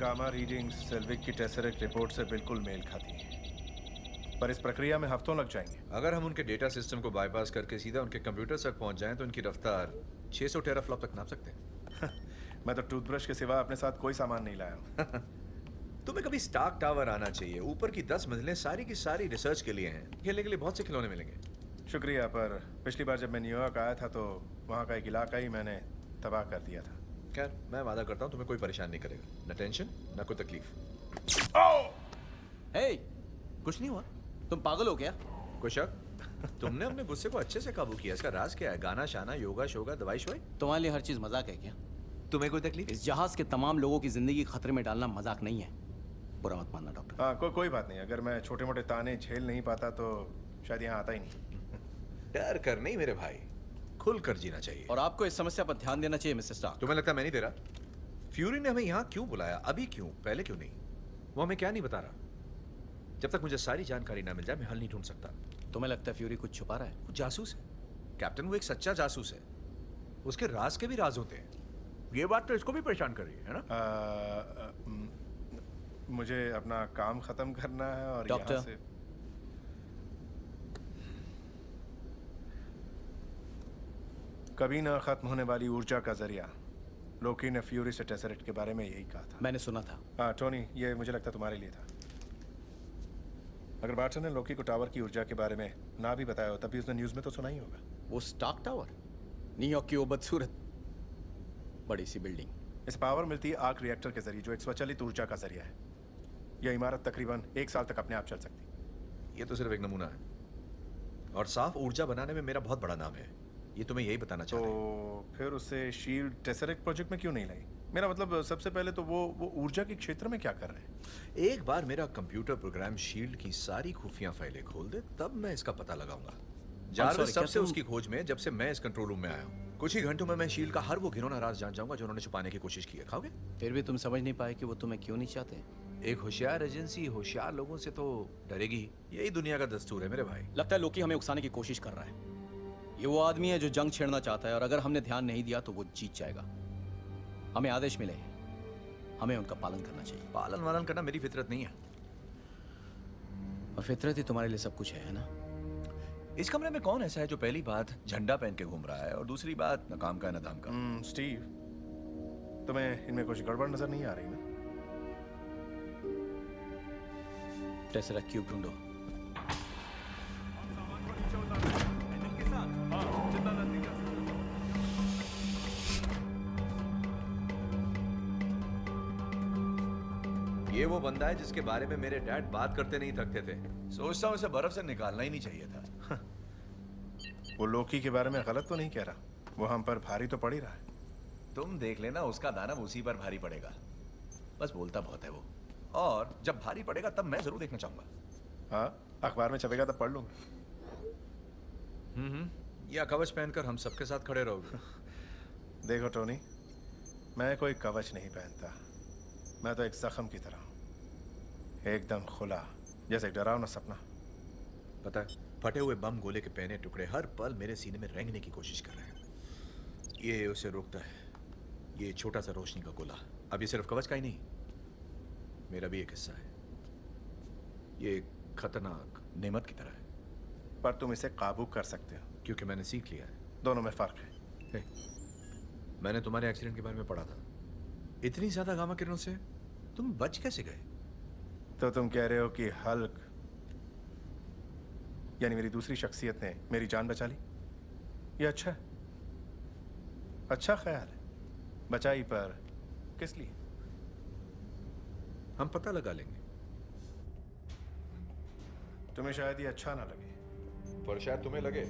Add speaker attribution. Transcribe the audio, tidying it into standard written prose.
Speaker 1: Gamma readings सेल्विक की Tesseract report से बिल्कुल मेल खाती है, पर इस प्रक्रिया में हफ्तों लग जाएंगे।
Speaker 2: अगर हम उनके डेटा सिस्टम को बाईपास करके सीधा उनके कंप्यूटर तक पहुंच जाएं तो इनकी रफ्तार 600 टेराफ्लॉप तक नाप सकते हैं।
Speaker 1: मैं तो टूथब्रश के सिवा अपने साथ कोई सामान नहीं लाया हूं।
Speaker 2: तुम्हें कभी स्टार्क टावर आना चाहिए। ऊपर की 10 मंजिलें सारी की सारी रिसर्च के लिए हैं। खेलने के लिए बहुत से खिलौने मिलेंगे।
Speaker 1: शुक्रिया, पर पिछली बार जब मैं न्यूयॉर्क आया था तो वहाँ का एक इलाका ही मैंने तबाह कर दिया था।
Speaker 2: खैर, मैं वादा करता हूँ तुम्हें कोई परेशान नहीं करेगा। न टेंशन, न कोई तकलीफ।
Speaker 3: हे, कुछ नहीं हुआ। तुम पागल हो क्या?
Speaker 2: कोई शक? तुमने अपने गुस्से को अच्छे से काबू किया। इसका राज क्या है? गाना शाना, योगा शोगा, दवाई शवाई?
Speaker 3: तुम्हारे लिए हर चीज मजाक है क्या?
Speaker 2: तुम्हें कोई तकलीफ?
Speaker 3: इस जहाज के तमाम लोगों की जिंदगी खतरे में डालना मजाक नहीं है। बुरा मत मानना डॉक्टर।
Speaker 1: हाँ, कोई बात नहीं। अगर मैं छोटे मोटे ताने झेल नहीं पाता तो शायद यहाँ आता ही नहीं।
Speaker 2: डर कर नहीं मेरे भाई, खुल कर जीना चाहिए।
Speaker 3: और आपको इस समस्या पर ध्यान देना चाहिए मिस्टर स्टार्क।
Speaker 2: तुम्हें लगता है मैं नहीं दे रहा? फ्यूरी ने हमें यहाँ क्यों बुलाया? अभी क्यों? पहले क्यों नहीं? वो हमें क्या नहीं बता रहा? जब तक मुझे सारी जानकारी ना मिल जाए मैं हल नहीं ढूंढ सकता।
Speaker 3: तुम्हें लगता है फ्यूरी कुछ छुपा रहा है?
Speaker 2: वो जासूस है कैप्टन, वो एक सच्चा जासूस है। उसके राज के भी राज होते हैं। ये बात तो इसको भी परेशान कर रही है ना?
Speaker 1: मुझे अपना काम खत्म करना है और
Speaker 3: डॉक्टर।
Speaker 1: यहाँ से कभी ना खत्म होने वाली ऊर्जा का जरिया। लोकी ने फ्यूरी से टेसरेक्ट के बारे में यही कहा था।
Speaker 3: मैंने सुना था।
Speaker 1: हाँ टोनी, ये मुझे लगता तुम्हारे लिए था। अगर बार्टन ने लोकी को टावर की ऊर्जा के बारे में ना भी बताया हो तब भी उसने न्यूज़ में तो सुना ही होगा।
Speaker 3: वो स्टार्क टावर, न्यूयॉर्क की वो बदसूरत बड़ी सी बिल्डिंग।
Speaker 1: इस पावर मिलती है आर्क रिएक्टर के जरिए, जो एक स्वचालित ऊर्जा का जरिया है। यह इमारत तकरीबन 1 साल तक अपने आप चल सकती।
Speaker 2: ये तो सिर्फ एक नमूना है और साफ ऊर्जा बनाने में मेरा बहुत बड़ा नाम है। ये तुम्हें यही बताना चाहते हैं?
Speaker 1: तो फिर उसे शील्ड टेसरेक्ट प्रोजेक्ट में क्यों नहीं लाई? मेरा मतलब सबसे पहले तो वो ऊर्जा के क्षेत्र में क्या कर रहे हैं?
Speaker 2: एक बार मेरा कंप्यूटर प्रोग्राम शील्ड की सारी खुफिया फाइलें खोल दे तब मैं इसका पता लगाऊंगा। जारविस सबसे उसकी खोज में जब से मैं इस कंट्रोल रूम में आया हूँ। कुछ ही घंटों में मैं शील्ड का हर वो घिनौना राज जान जाऊंगा जो उन्होंने छुपाने की कोशिश की है। खाओगे?
Speaker 3: फिर भी तुम समझ नहीं पाए कि वो तुम्हें क्यों नहीं चाहते।
Speaker 2: एक होशियार एजेंसी होशियार लोगों से तो डरेगी। यही दुनिया का दस्तूर है मेरे भाई।
Speaker 3: लगता है लोकी हमें उकसाने की कोशिश कर रहा है। ये वो आदमी है जो जंग छेड़ना चाहता है और अगर हमने ध्यान नहीं दिया तो वो जीत जाएगा। हमें आदेश मिले हैं, हमें उनका पालन करना चाहिए।
Speaker 2: पालन वालन करना मेरी फितरत नहीं है।
Speaker 3: और फितरत ही तुम्हारे लिए सब कुछ है ना?
Speaker 2: इस कमरे में कौन ऐसा है जो पहली बात झंडा पहन के घूम रहा है और दूसरी बात न काम का न दाम का?
Speaker 1: स्टीव, तुम्हें इनमें कुछ गड़बड़ नजर नहीं आ रही ना?
Speaker 3: टेसरेक्ट क्यूब ढूंढो।
Speaker 2: ये वो बंदा है जिसके बारे में मेरे डैड बात करते नहीं थकते थे। सोचता हूँ इसे बर्फ से निकालना ही नहीं चाहिए था।
Speaker 1: वो लोकी के बारे में गलत तो नहीं कह रहा। वो हम पर भारी तो पड़ ही रहा है।
Speaker 2: तुम देख लेना, उसका दाना उसी पर भारी पड़ेगा। बस बोलता बहुत है वो, और जब भारी पड़ेगा तब मैं जरूर देखना चाहूंगा।
Speaker 1: हाँ, अखबार में छपेगा तब पढ़ लूंगा।
Speaker 2: या कवच पहनकर हम सबके साथ खड़े रहोगे?
Speaker 1: देखो टोनी, मैं कोई कवच नहीं पहनता। मैं तो एक जख्म की तरह हूँ, एकदम खुला, जैसे एक डरावना सपना।
Speaker 2: पता है, फटे हुए बम गोले के पहने टुकड़े हर पल मेरे सीने में रेंगने की कोशिश कर रहे हैं। ये उसे रोकता है, ये छोटा सा रोशनी का गोला। अब ये सिर्फ कवच का ही नहीं, मेरा भी एक हिस्सा है। ये एक खतरनाक नेमत की तरह है।
Speaker 1: पर तुम इसे काबू कर सकते हो,
Speaker 2: क्योंकि मैंने सीख लिया है।
Speaker 1: दोनों में फर्क है।
Speaker 2: मैंने तुम्हारे एक्सीडेंट के बारे में पढ़ा था। इतनी ज्यादा गामा किरणों से तुम बच कैसे गए?
Speaker 1: तो तुम कह रहे हो कि हल्क यानी मेरी दूसरी शख्सियत ने मेरी जान बचा ली? ये अच्छा है, अच्छा ख्याल है। बचाई पर किस लिए?
Speaker 2: हम पता लगा लेंगे।
Speaker 1: तुम्हें शायद ये अच्छा ना लगे,
Speaker 2: पर शायद तुम्हें लगे।